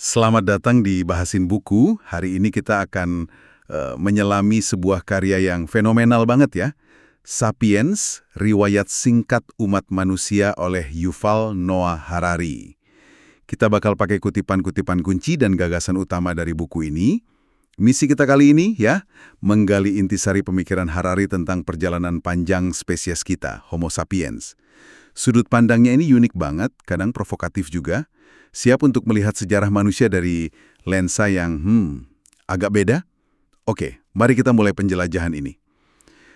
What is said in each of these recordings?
Selamat datang di Bahasin Buku. Hari ini kita akan menyelami sebuah karya yang fenomenal banget ya. Sapiens, Riwayat Singkat Umat Manusia oleh Yuval Noah Harari. Kita bakal pakai kutipan-kutipan kunci dan gagasan utama dari buku ini. Misi kita kali ini ya, menggali intisari pemikiran Harari tentang perjalanan panjang spesies kita, Homo sapiens. Sudut pandangnya ini unik banget, kadang provokatif juga. Siap untuk melihat sejarah manusia dari lensa yang agak beda? Oke, mari kita mulai penjelajahan ini.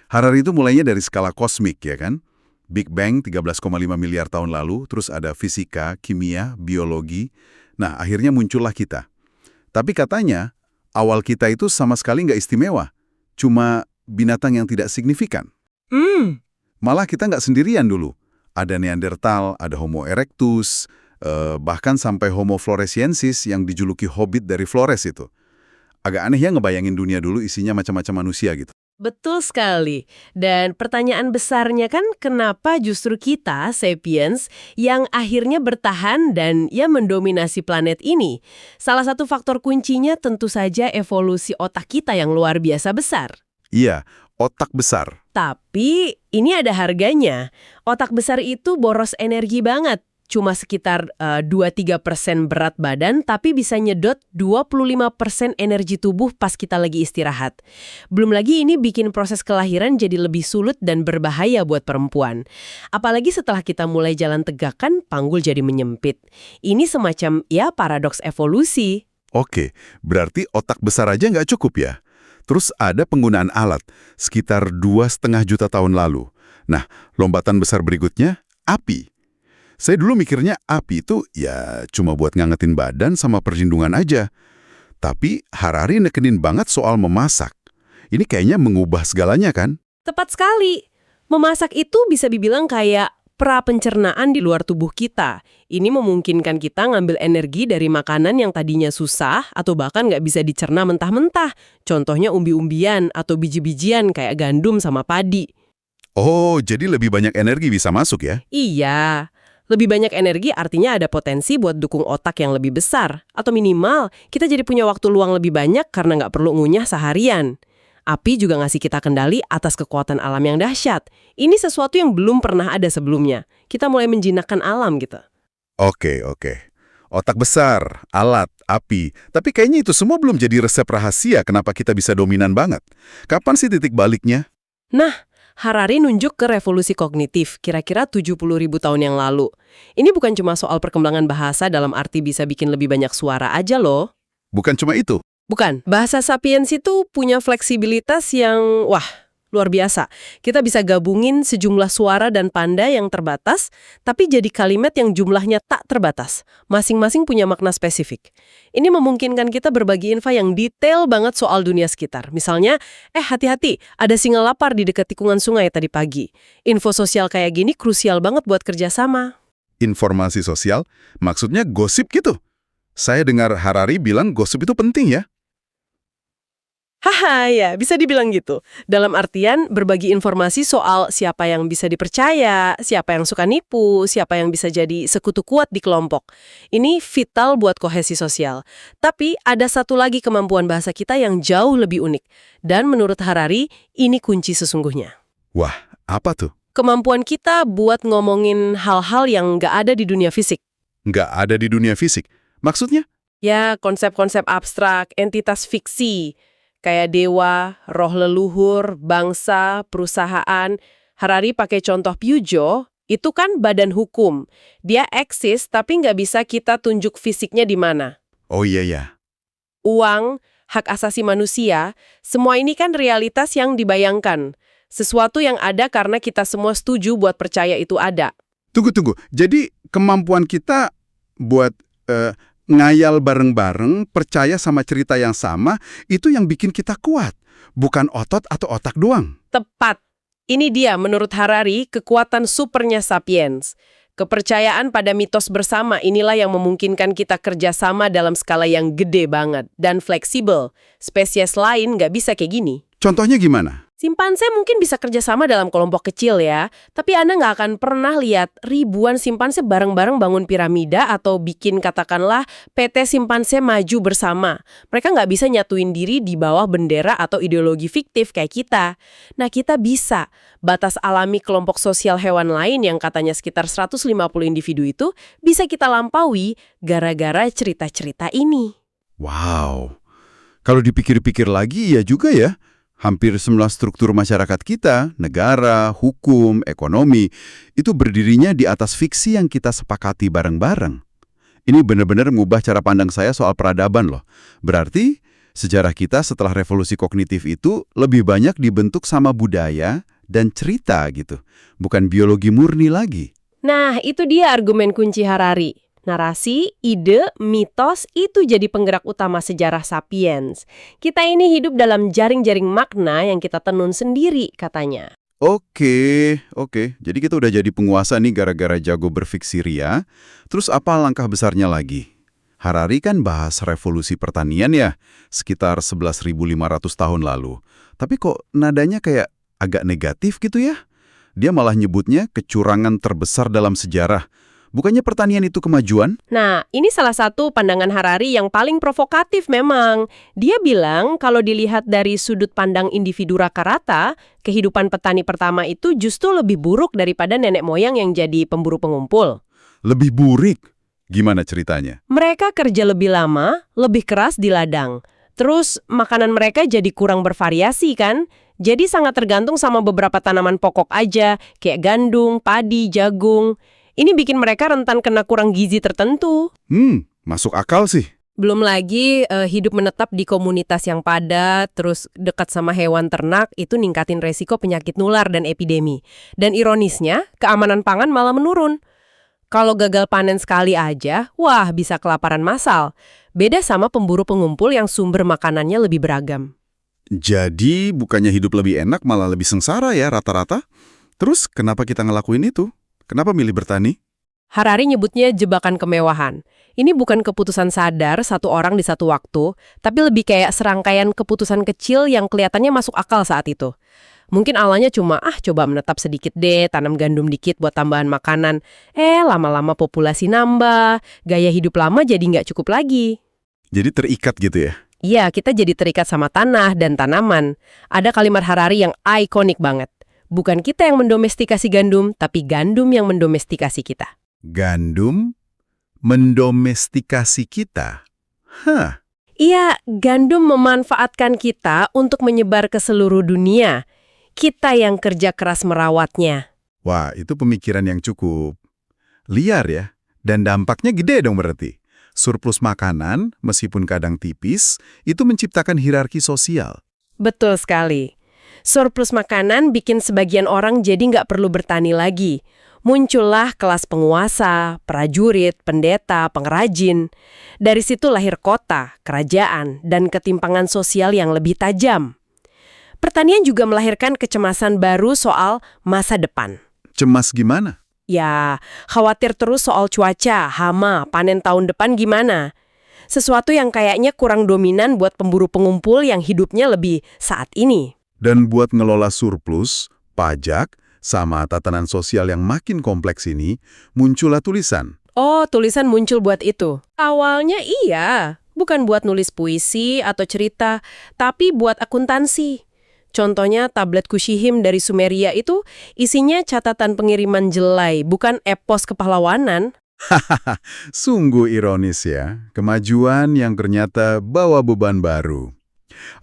Harari itu mulainya dari skala kosmik, ya kan? Big Bang 13,5 miliar tahun lalu, terus ada fisika, kimia, biologi. Nah, akhirnya muncullah kita. Tapi katanya, awal kita itu sama sekali nggak istimewa. Cuma binatang yang tidak signifikan. Malah kita nggak sendirian dulu. Ada Neanderthal, ada Homo erectus, bahkan sampai Homo floresiensis yang dijuluki hobbit dari Flores itu. Agak aneh ya ngebayangin dunia dulu isinya macam-macam manusia gitu. Betul sekali. Dan pertanyaan besarnya kan kenapa justru kita, sapiens, yang akhirnya bertahan dan ya mendominasi planet ini? Salah satu faktor kuncinya tentu saja evolusi otak kita yang luar biasa besar. Iya, otak besar. Tapi ini ada harganya. Otak besar itu boros energi banget. Cuma sekitar 2-3% berat badan, tapi bisa nyedot 25% energi tubuh pas kita lagi istirahat. Belum lagi ini bikin proses kelahiran jadi lebih sulit dan berbahaya buat perempuan. Apalagi setelah kita mulai jalan tegak kan, panggul jadi menyempit. Ini semacam ya paradoks evolusi. Oke, berarti otak besar aja nggak cukup ya? Terus ada penggunaan alat, sekitar 2,5 juta tahun lalu. Nah, lompatan besar berikutnya, api. Saya dulu mikirnya api itu ya cuma buat ngangetin badan sama perlindungan aja. Tapi Harari nekenin banget soal memasak. Ini kayaknya mengubah segalanya kan? Tepat sekali. Memasak itu bisa dibilang kayak pra-pencernaan di luar tubuh kita. Ini memungkinkan kita ngambil energi dari makanan yang tadinya susah atau bahkan nggak bisa dicerna mentah-mentah. Contohnya umbi-umbian atau biji-bijian kayak gandum sama padi. Oh, jadi lebih banyak energi bisa masuk ya? Iya. Lebih banyak energi artinya ada potensi buat dukung otak yang lebih besar. Atau minimal, kita jadi punya waktu luang lebih banyak karena nggak perlu ngunyah seharian. Api juga ngasih kita kendali atas kekuatan alam yang dahsyat. Ini sesuatu yang belum pernah ada sebelumnya. Kita mulai menjinakkan alam gitu. Oke. Otak besar, alat, api. Tapi kayaknya itu semua belum jadi resep rahasia kenapa kita bisa dominan banget. Kapan sih titik baliknya? Nah, Harari nunjuk ke revolusi kognitif, kira-kira 70.000 tahun yang lalu. Ini bukan cuma soal perkembangan bahasa dalam arti bisa bikin lebih banyak suara aja loh. Bukan cuma itu. Bukan, bahasa sapiens itu punya fleksibilitas yang, luar biasa. Kita bisa gabungin sejumlah suara dan tanda yang terbatas, tapi jadi kalimat yang jumlahnya tak terbatas. Masing-masing punya makna spesifik. Ini memungkinkan kita berbagi info yang detail banget soal dunia sekitar. Misalnya, hati-hati, ada singa lapar di dekat tikungan sungai tadi pagi. Info sosial kayak gini krusial banget buat kerjasama. Informasi sosial, maksudnya gosip gitu. Saya dengar Harari bilang gosip itu penting ya. Haha, ya, bisa dibilang gitu. Dalam artian, berbagi informasi soal siapa yang bisa dipercaya, siapa yang suka nipu, siapa yang bisa jadi sekutu kuat di kelompok. Ini vital buat kohesi sosial. Tapi ada satu lagi kemampuan bahasa kita yang jauh lebih unik. Dan menurut Harari, ini kunci sesungguhnya. Wah, apa tuh? Kemampuan kita buat ngomongin hal-hal yang nggak ada di dunia fisik. Nggak ada di dunia fisik. Maksudnya? Ya, konsep-konsep abstrak, entitas fiksi, kayak dewa, roh leluhur, bangsa, perusahaan. Harari pakai contoh Pujo, itu kan badan hukum. Dia eksis tapi nggak bisa kita tunjuk fisiknya di mana. Oh iya. Uang, hak asasi manusia, semua ini kan realitas yang dibayangkan. Sesuatu yang ada karena kita semua setuju buat percaya itu ada. Tunggu. Jadi kemampuan kita buat ngayal bareng-bareng, percaya sama cerita yang sama, itu yang bikin kita kuat. Bukan otot atau otak doang. Tepat. Ini dia, menurut Harari, kekuatan supernya sapiens. Kepercayaan pada mitos bersama inilah yang memungkinkan kita kerjasama dalam skala yang gede banget dan fleksibel. Spesies lain nggak bisa kayak gini. Contohnya gimana? Simpanse mungkin bisa kerjasama dalam kelompok kecil ya, tapi Anda nggak akan pernah lihat ribuan simpanse bareng-bareng bangun piramida atau bikin katakanlah PT Simpanse Maju Bersama. Mereka nggak bisa nyatuin diri di bawah bendera atau ideologi fiktif kayak kita. Nah, kita bisa. Batas alami kelompok sosial hewan lain yang katanya sekitar 150 individu itu bisa kita lampaui gara-gara cerita-cerita ini. Wow. Kalau dipikir-pikir lagi ya juga ya. Hampir semua struktur masyarakat kita, negara, hukum, ekonomi, itu berdirinya di atas fiksi yang kita sepakati bareng-bareng. Ini benar-benar mengubah cara pandang saya soal peradaban loh. Berarti sejarah kita setelah revolusi kognitif itu lebih banyak dibentuk sama budaya dan cerita gitu. Bukan biologi murni lagi. Nah, itu dia argumen kunci Harari. Narasi, ide, mitos itu jadi penggerak utama sejarah sapiens. Kita ini hidup dalam jaring-jaring makna yang kita tenun sendiri, katanya. Oke. Jadi kita udah jadi penguasa nih gara-gara jago berfiksi ria. Terus apa langkah besarnya lagi? Harari kan bahas revolusi pertanian ya, sekitar 11.500 tahun lalu. Tapi kok nadanya kayak agak negatif gitu ya? Dia malah nyebutnya kecurangan terbesar dalam sejarah. Bukannya pertanian itu kemajuan? Nah, ini salah satu pandangan Harari yang paling provokatif memang. Dia bilang kalau dilihat dari sudut pandang individu rata-rata, kehidupan petani pertama itu justru lebih buruk daripada nenek moyang yang jadi pemburu pengumpul. Lebih burik? Gimana ceritanya? Mereka kerja lebih lama, lebih keras di ladang. Terus makanan mereka jadi kurang bervariasi kan? Jadi sangat tergantung sama beberapa tanaman pokok aja, kayak gandum, padi, jagung. Ini bikin mereka rentan kena kurang gizi tertentu. Masuk akal sih. Belum lagi hidup menetap di komunitas yang padat, terus dekat sama hewan ternak, itu ningkatin resiko penyakit nular dan epidemi. Dan ironisnya, keamanan pangan malah menurun. Kalau gagal panen sekali aja, wah bisa kelaparan massal. Beda sama pemburu pengumpul yang sumber makanannya lebih beragam. Jadi bukannya hidup lebih enak malah lebih sengsara ya rata-rata? Terus kenapa kita ngelakuin itu? Kenapa milih bertani? Harari nyebutnya jebakan kemewahan. Ini bukan keputusan sadar satu orang di satu waktu, tapi lebih kayak serangkaian keputusan kecil yang kelihatannya masuk akal saat itu. Mungkin awalnya cuma, coba menetap sedikit deh, tanam gandum dikit buat tambahan makanan. Lama-lama populasi nambah, gaya hidup lama jadi nggak cukup lagi. Jadi terikat gitu ya? Iya, kita jadi terikat sama tanah dan tanaman. Ada kalimat Harari yang ikonik banget. Bukan kita yang mendomestikasi gandum, tapi gandum yang mendomestikasi kita. Gandum mendomestikasi kita? Iya, gandum memanfaatkan kita untuk menyebar ke seluruh dunia. Kita yang kerja keras merawatnya. Wah, itu pemikiran yang cukup liar ya. Dan dampaknya gede dong berarti. Surplus makanan, meskipun kadang tipis, itu menciptakan hierarki sosial. Betul sekali. Surplus makanan bikin sebagian orang jadi nggak perlu bertani lagi. Muncullah kelas penguasa, prajurit, pendeta, pengrajin. Dari situ lahir kota, kerajaan, dan ketimpangan sosial yang lebih tajam. Pertanian juga melahirkan kecemasan baru soal masa depan. Cemas gimana? Ya, khawatir terus soal cuaca, hama, panen tahun depan gimana. Sesuatu yang kayaknya kurang dominan buat pemburu pengumpul yang hidupnya lebih saat ini. Dan buat ngelola surplus, pajak, sama tatanan sosial yang makin kompleks ini, muncullah tulisan. Oh, tulisan muncul buat itu. Awalnya iya, bukan buat nulis puisi atau cerita, tapi buat akuntansi. Contohnya tablet Kushihim dari Sumeria itu isinya catatan pengiriman jelai, bukan epos kepahlawanan. Hahaha, sungguh ironis ya. Kemajuan yang ternyata bawa beban baru.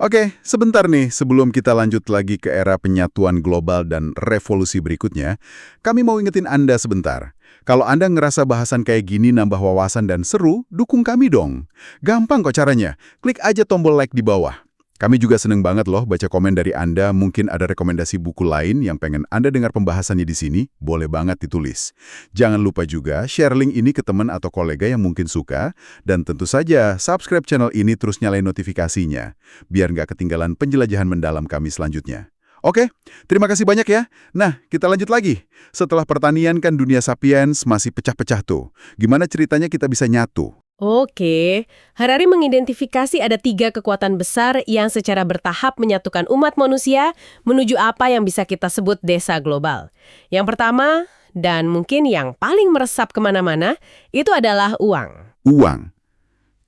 Oke, sebentar nih sebelum kita lanjut lagi ke era penyatuan global dan revolusi berikutnya, kami mau ingetin Anda sebentar. Kalau Anda ngerasa bahasan kayak gini nambah wawasan dan seru, dukung kami dong. Gampang kok caranya, klik aja tombol like di bawah. Kami juga seneng banget loh baca komen dari Anda, mungkin ada rekomendasi buku lain yang pengen Anda dengar pembahasannya di sini, boleh banget ditulis. Jangan lupa juga share link ini ke teman atau kolega yang mungkin suka, dan tentu saja subscribe channel ini terus nyalain notifikasinya, biar nggak ketinggalan penjelajahan mendalam kami selanjutnya. Oke, terima kasih banyak ya. Nah, kita lanjut lagi. Setelah pertanian kan dunia sapiens masih pecah-pecah tuh. Gimana ceritanya kita bisa nyatu? Oke, Harari mengidentifikasi ada 3 kekuatan besar yang secara bertahap menyatukan umat manusia menuju apa yang bisa kita sebut desa global. Yang pertama, dan mungkin yang paling meresap kemana-mana, itu adalah uang. Uang.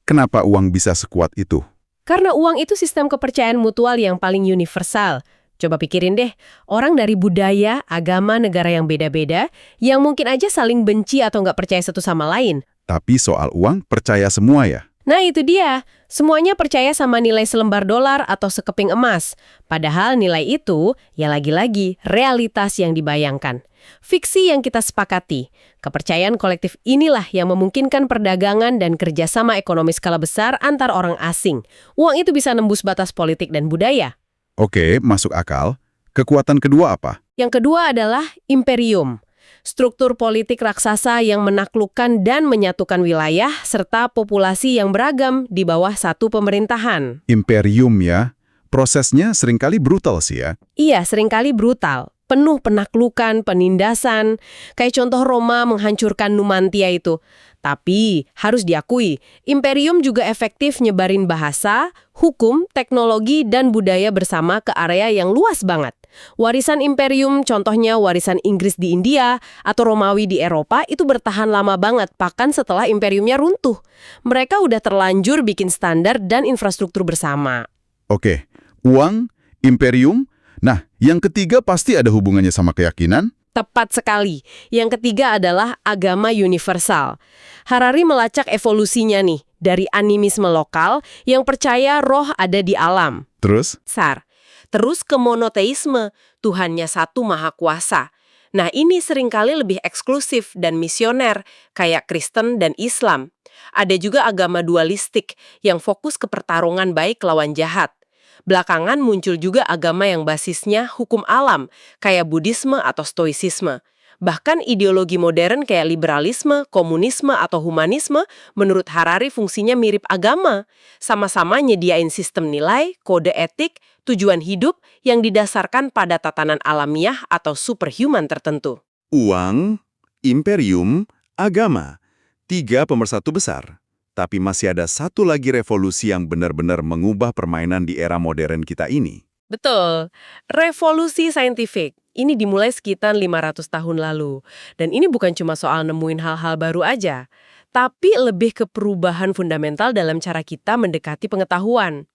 Kenapa uang bisa sekuat itu? Karena uang itu sistem kepercayaan mutual yang paling universal. Coba pikirin deh, orang dari budaya, agama, negara yang beda-beda, yang mungkin aja saling benci atau nggak percaya satu sama lain. Tapi soal uang percaya semua ya? Nah itu dia, semuanya percaya sama nilai selembar dolar atau sekeping emas. Padahal nilai itu, ya lagi-lagi, realitas yang dibayangkan. Fiksi yang kita sepakati. Kepercayaan kolektif inilah yang memungkinkan perdagangan dan kerjasama ekonomi skala besar antar orang asing. Uang itu bisa nembus batas politik dan budaya. Oke, masuk akal. Kekuatan kedua apa? Yang kedua adalah imperium. Struktur politik raksasa yang menaklukkan dan menyatukan wilayah serta populasi yang beragam di bawah satu pemerintahan. Imperium ya. Prosesnya seringkali brutal sih ya. Iya, seringkali brutal. Penuh penaklukan, penindasan. Kayak contoh Roma menghancurkan Numantia itu. Tapi, harus diakui, imperium juga efektif nyebarin bahasa, hukum, teknologi, dan budaya bersama ke area yang luas banget. Warisan imperium, contohnya warisan Inggris di India atau Romawi di Eropa, itu bertahan lama banget, bahkan setelah imperiumnya runtuh. Mereka udah terlanjur bikin standar dan infrastruktur bersama. Oke, uang, imperium. Nah, yang ketiga pasti ada hubungannya sama keyakinan. Tepat sekali. Yang ketiga adalah agama universal. Harari melacak evolusinya nih, dari animisme lokal yang percaya roh ada di alam. Terus? Terus ke monoteisme, Tuhannya satu maha kuasa. Nah ini seringkali lebih eksklusif dan misioner, kayak Kristen dan Islam. Ada juga agama dualistik yang fokus ke pertarungan baik lawan jahat. Belakangan muncul juga agama yang basisnya hukum alam, kayak Buddhisme atau Stoicisme. Bahkan ideologi modern kayak liberalisme, komunisme, atau humanisme, menurut Harari fungsinya mirip agama. Sama-sama nyediain sistem nilai, kode etik, tujuan hidup yang didasarkan pada tatanan alamiah atau superhuman tertentu. Uang, imperium, agama. 3 pemersatu besar. Tapi masih ada satu lagi revolusi yang benar-benar mengubah permainan di era modern kita ini. Betul. Revolusi saintifik. Ini dimulai sekitar 500 tahun lalu. Dan ini bukan cuma soal nemuin hal-hal baru aja, tapi lebih ke perubahan fundamental dalam cara kita mendekati pengetahuan.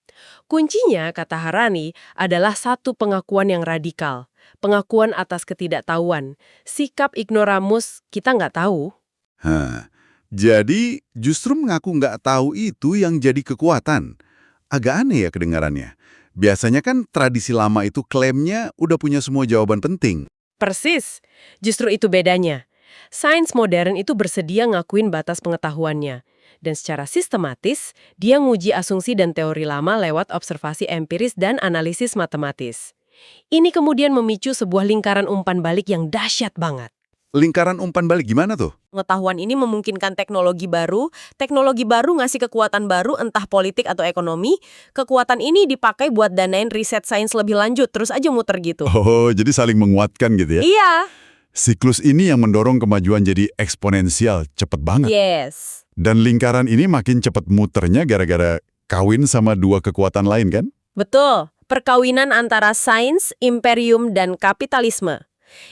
Kuncinya, kata Harari, adalah satu pengakuan yang radikal. Pengakuan atas ketidaktahuan. Sikap ignoramus, kita nggak tahu. Jadi justru mengaku nggak tahu itu yang jadi kekuatan. Agak aneh ya kedengarannya. Biasanya kan tradisi lama itu klaimnya udah punya semua jawaban penting. Persis. Justru itu bedanya. Sains modern itu bersedia ngakuin batas pengetahuannya. Dan secara sistematis, dia nguji asumsi dan teori lama lewat observasi empiris dan analisis matematis. Ini kemudian memicu sebuah lingkaran umpan balik yang dahsyat banget. Lingkaran umpan balik gimana tuh? Pengetahuan ini memungkinkan teknologi baru ngasih kekuatan baru entah politik atau ekonomi. Kekuatan ini dipakai buat danain riset sains lebih lanjut, terus aja muter gitu. Oh, jadi saling menguatkan gitu ya? Iya. Siklus ini yang mendorong kemajuan jadi eksponensial, cepet banget. Yes. Dan lingkaran ini makin cepet muternya gara-gara kawin sama dua kekuatan lain kan? Betul. Perkawinan antara sains, imperium, dan kapitalisme.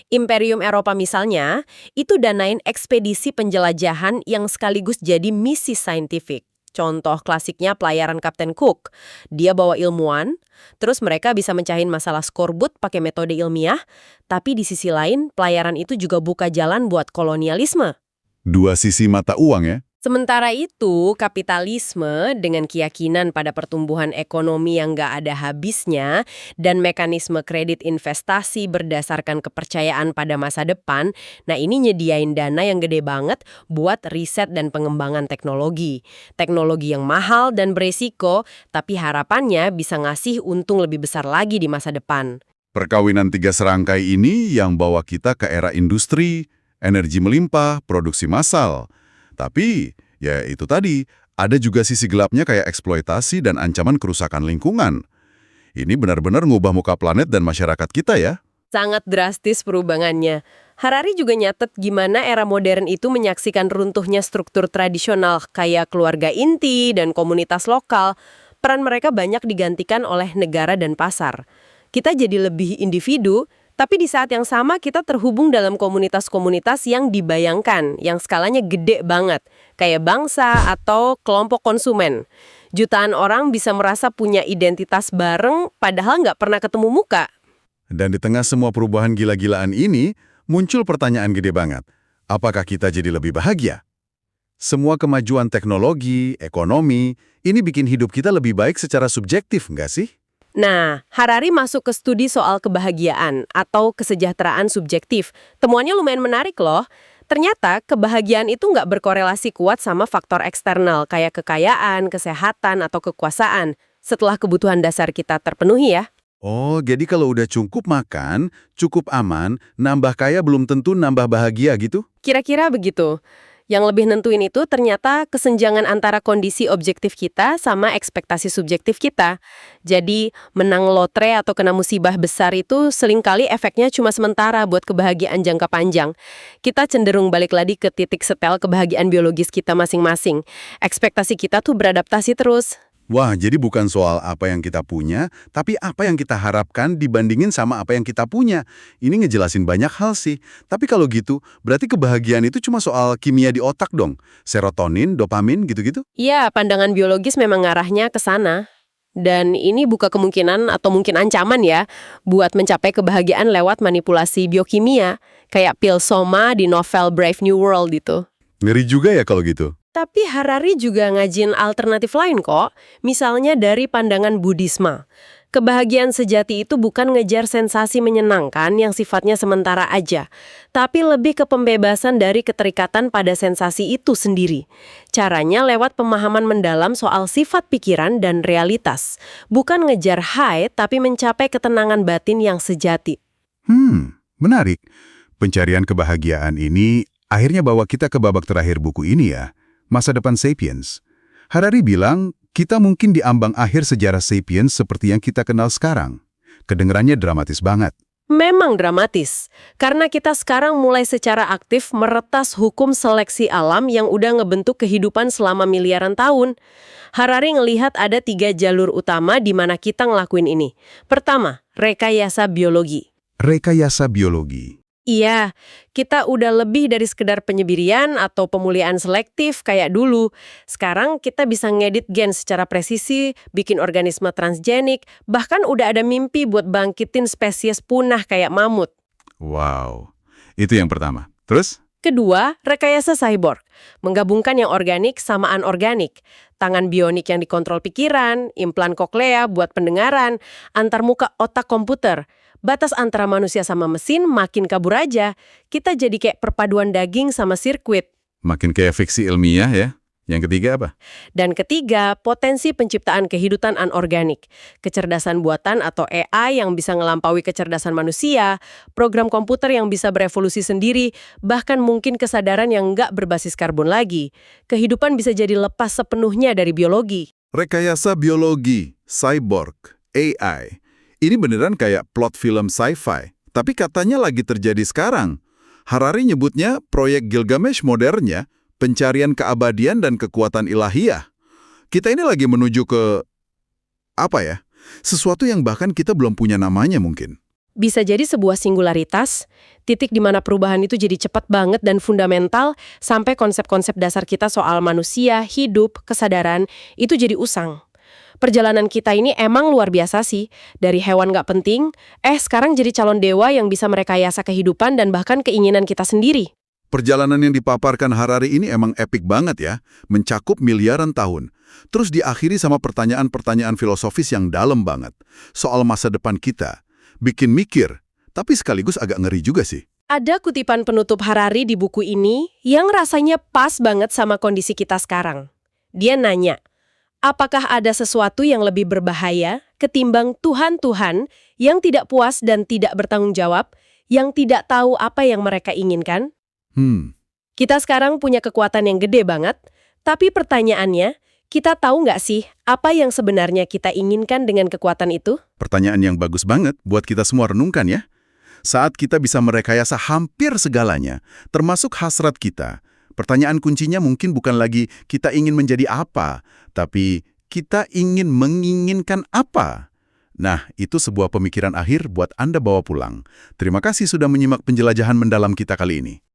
Imperium Eropa misalnya, itu danain ekspedisi penjelajahan yang sekaligus jadi misi saintifik. Contoh klasiknya pelayaran Kapten Cook. Dia bawa ilmuwan, terus mereka bisa mencahin masalah skorbut pakai metode ilmiah, tapi di sisi lain, pelayaran itu juga buka jalan buat kolonialisme. Dua sisi mata uang ya? Sementara itu, kapitalisme dengan keyakinan pada pertumbuhan ekonomi yang nggak ada habisnya dan mekanisme kredit investasi berdasarkan kepercayaan pada masa depan, nah ini nyediain dana yang gede banget buat riset dan pengembangan teknologi. Teknologi yang mahal dan beresiko, tapi harapannya bisa ngasih untung lebih besar lagi di masa depan. Perkawinan tiga serangkai ini yang bawa kita ke era industri, energi melimpah, produksi massal. Tapi, ya itu tadi, ada juga sisi gelapnya kayak eksploitasi dan ancaman kerusakan lingkungan. Ini benar-benar ngubah muka planet dan masyarakat kita ya. Sangat drastis perubahannya. Harari juga nyatet gimana era modern itu menyaksikan runtuhnya struktur tradisional kayak keluarga inti dan komunitas lokal. Peran mereka banyak digantikan oleh negara dan pasar. Kita jadi lebih individu, tapi di saat yang sama kita terhubung dalam komunitas-komunitas yang dibayangkan, yang skalanya gede banget, kayak bangsa atau kelompok konsumen. Jutaan orang bisa merasa punya identitas bareng, padahal nggak pernah ketemu muka. Dan di tengah semua perubahan gila-gilaan ini, muncul pertanyaan gede banget. Apakah kita jadi lebih bahagia? Semua kemajuan teknologi, ekonomi, ini bikin hidup kita lebih baik secara subjektif, nggak sih? Nah, Harari masuk ke studi soal kebahagiaan atau kesejahteraan subjektif. Temuannya lumayan menarik loh. Ternyata kebahagiaan itu nggak berkorelasi kuat sama faktor eksternal kayak kekayaan, kesehatan, atau kekuasaan setelah kebutuhan dasar kita terpenuhi ya. Oh, jadi kalau udah cukup makan, cukup aman, nambah kaya belum tentu nambah bahagia gitu? Kira-kira begitu. Yang lebih nentuin itu ternyata kesenjangan antara kondisi objektif kita sama ekspektasi subjektif kita. Jadi, menang lotre atau kena musibah besar itu seringkali efeknya cuma sementara buat kebahagiaan jangka panjang. Kita cenderung balik lagi ke titik setel kebahagiaan biologis kita masing-masing. Ekspektasi kita tuh beradaptasi terus. Wah, jadi bukan soal apa yang kita punya, tapi apa yang kita harapkan dibandingin sama apa yang kita punya. Ini ngejelasin banyak hal sih. Tapi kalau gitu, berarti kebahagiaan itu cuma soal kimia di otak dong? Serotonin, dopamin, gitu-gitu? Iya, pandangan biologis memang ngarahnya ke sana. Dan ini buka kemungkinan atau mungkin ancaman ya, buat mencapai kebahagiaan lewat manipulasi biokimia, kayak pil soma di novel Brave New World itu. Ngeri juga ya kalau gitu. Tapi Harari juga ngajin alternatif lain kok, misalnya dari pandangan Buddhisme. Kebahagiaan sejati itu bukan ngejar sensasi menyenangkan yang sifatnya sementara aja, tapi lebih ke pembebasan dari keterikatan pada sensasi itu sendiri. Caranya lewat pemahaman mendalam soal sifat pikiran dan realitas, bukan ngejar high tapi mencapai ketenangan batin yang sejati. Menarik. Pencarian kebahagiaan ini akhirnya bawa kita ke babak terakhir buku ini ya. Masa depan Sapiens. Harari bilang, kita mungkin di ambang akhir sejarah Sapiens seperti yang kita kenal sekarang. Kedengerannya dramatis banget. Memang dramatis, karena kita sekarang mulai secara aktif meretas hukum seleksi alam yang udah ngebentuk kehidupan selama miliaran tahun. Harari ngelihat ada 3 jalur utama di mana kita ngelakuin ini. Pertama, rekayasa biologi. Rekayasa biologi. Iya, kita udah lebih dari sekedar penyebirian atau pemulihan selektif kayak dulu. Sekarang kita bisa ngedit gen secara presisi, bikin organisme transgenik, bahkan udah ada mimpi buat bangkitin spesies punah kayak mamut. Wow, itu yang pertama. Terus? Kedua, rekayasa cyborg. Menggabungkan yang organik sama anorganik. Tangan bionik yang dikontrol pikiran, implan koklea buat pendengaran, antarmuka otak komputer. Batas antara manusia sama mesin makin kabur aja. Kita jadi kayak perpaduan daging sama sirkuit. Makin kayak fiksi ilmiah ya. Yang ketiga apa? Dan ketiga, potensi penciptaan kehidupan anorganik. Kecerdasan buatan atau AI yang bisa ngelampaui kecerdasan manusia, program komputer yang bisa berevolusi sendiri, bahkan mungkin kesadaran yang nggak berbasis karbon lagi. Kehidupan bisa jadi lepas sepenuhnya dari biologi. Rekayasa biologi, cyborg, AI. Ini beneran kayak plot film sci-fi, tapi katanya lagi terjadi sekarang. Harari nyebutnya proyek Gilgamesh modernnya, pencarian keabadian dan kekuatan ilahiyah. Kita ini lagi menuju ke, apa ya, sesuatu yang bahkan kita belum punya namanya mungkin. Bisa jadi sebuah singularitas, titik di mana perubahan itu jadi cepat banget dan fundamental, sampai konsep-konsep dasar kita soal manusia, hidup, kesadaran, itu jadi usang. Perjalanan kita ini emang luar biasa sih. Dari hewan gak penting, sekarang jadi calon dewa yang bisa merekayasa kehidupan dan bahkan keinginan kita sendiri. Perjalanan yang dipaparkan Harari ini emang epik banget ya, mencakup miliaran tahun. Terus diakhiri sama pertanyaan-pertanyaan filosofis yang dalam banget. Soal masa depan kita. Bikin mikir, tapi sekaligus agak ngeri juga sih. Ada kutipan penutup Harari di buku ini yang rasanya pas banget sama kondisi kita sekarang. Dia nanya, apakah ada sesuatu yang lebih berbahaya ketimbang Tuhan-Tuhan yang tidak puas dan tidak bertanggung jawab, yang tidak tahu apa yang mereka inginkan? Kita sekarang punya kekuatan yang gede banget, tapi pertanyaannya, kita tahu nggak sih apa yang sebenarnya kita inginkan dengan kekuatan itu? Pertanyaan yang bagus banget buat kita semua renungkan ya. Saat kita bisa merekayasa hampir segalanya, termasuk hasrat kita, pertanyaan kuncinya mungkin bukan lagi kita ingin menjadi apa, tapi kita ingin menginginkan apa. Nah, itu sebuah pemikiran akhir buat Anda bawa pulang. Terima kasih sudah menyimak penjelajahan mendalam kita kali ini.